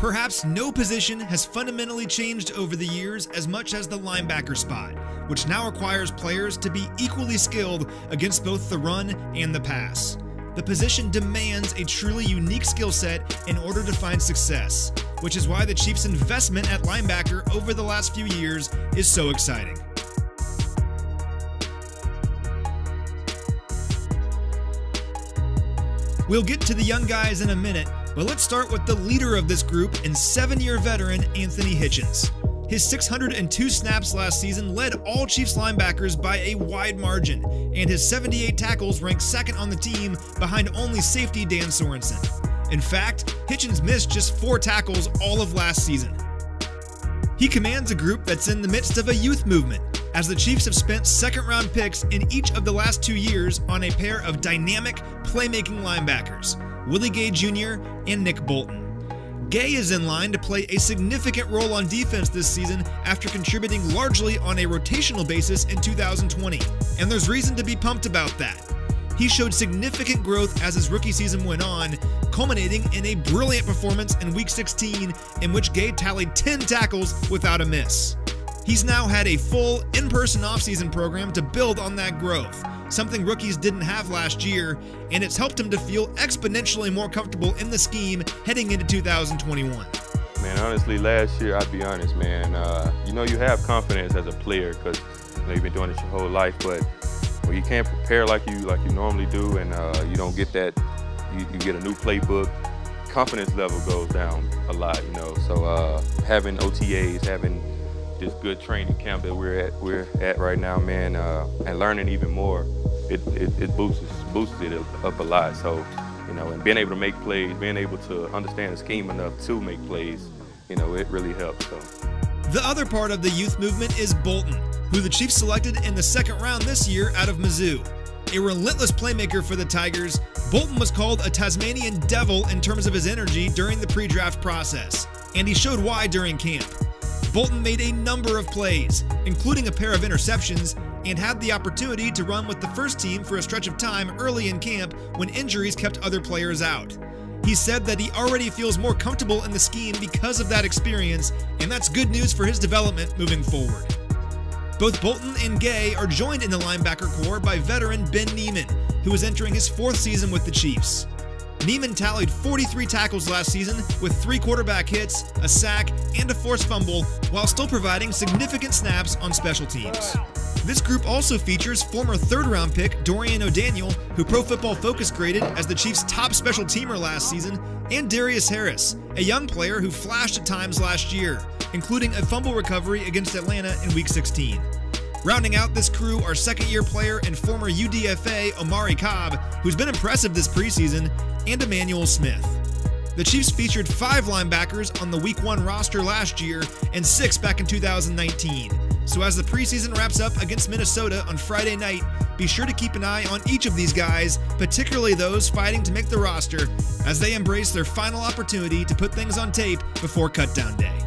Perhaps no position has fundamentally changed over the years as much as the linebacker spot, which now requires players to be equally skilled against both the run and the pass. The position demands a truly unique skill set in order to find success, which is why the Chiefs' investment at linebacker over the last few years is so exciting. We'll get to the young guys in a minute, but let's start with the leader of this group and 7-year veteran Anthony Hitchens. His 602 snaps last season led all Chiefs linebackers by a wide margin, and his 78 tackles ranked second on the team behind only safety Dan Sorensen. In fact, Hitchens missed just 4 tackles all of last season. He commands a group that's in the midst of a youth movement, as the Chiefs have spent second-round picks in each of the last 2 years on a pair of dynamic, playmaking linebackers, Willie Gay Jr. and Nick Bolton. Gay is in line to play a significant role on defense this season after contributing largely on a rotational basis in 2020, and there's reason to be pumped about that. He showed significant growth as his rookie season went on, culminating in a brilliant performance in Week 16 in which Gay tallied 10 tackles without a miss. He's now had a full, in-person offseason program to build on that growth, something rookies didn't have last year, and it's helped him to feel exponentially more comfortable in the scheme heading into 2021. Man, honestly, last year, I'll be honest, man, you have confidence as a player because you've been doing it your whole life, but when you can't prepare like you normally do and you don't get that, you get a new playbook, confidence level goes down a lot, So having OTAs, having this good training camp that we're at right now, man, and learning even more, it boosts it up a lot. So, and being able to make plays, being able to understand the scheme enough to make plays, it really helps. So. The other part of the youth movement is Bolton, who the Chiefs selected in the second round this year out of Mizzou. A relentless playmaker for the Tigers, Bolton was called a Tasmanian devil in terms of his energy during the pre-draft process, and he showed why during camp. Bolton made a number of plays, including a pair of interceptions, and had the opportunity to run with the first team for a stretch of time early in camp when injuries kept other players out. He said that he already feels more comfortable in the scheme because of that experience, and that's good news for his development moving forward. Both Bolton and Gay are joined in the linebacker corps by veteran Ben Niemann, who is entering his 4th season with the Chiefs. Niemann tallied 43 tackles last season with 3 quarterback hits, a sack, and a forced fumble, while still providing significant snaps on special teams. This group also features former 3rd-round pick Dorian O'Daniel, who Pro Football Focus graded as the Chiefs' top special teamer last season, and Darius Harris, a young player who flashed at times last year, including a fumble recovery against Atlanta in Week 16. Rounding out this crew are 2nd-year player and former UDFA Omari Cobb, who's been impressive this preseason, and Emmanuel Smith. The Chiefs featured 5 linebackers on the Week 1 roster last year and 6 back in 2019. So as the preseason wraps up against Minnesota on Friday night, be sure to keep an eye on each of these guys, particularly those fighting to make the roster, as they embrace their final opportunity to put things on tape before cutdown day.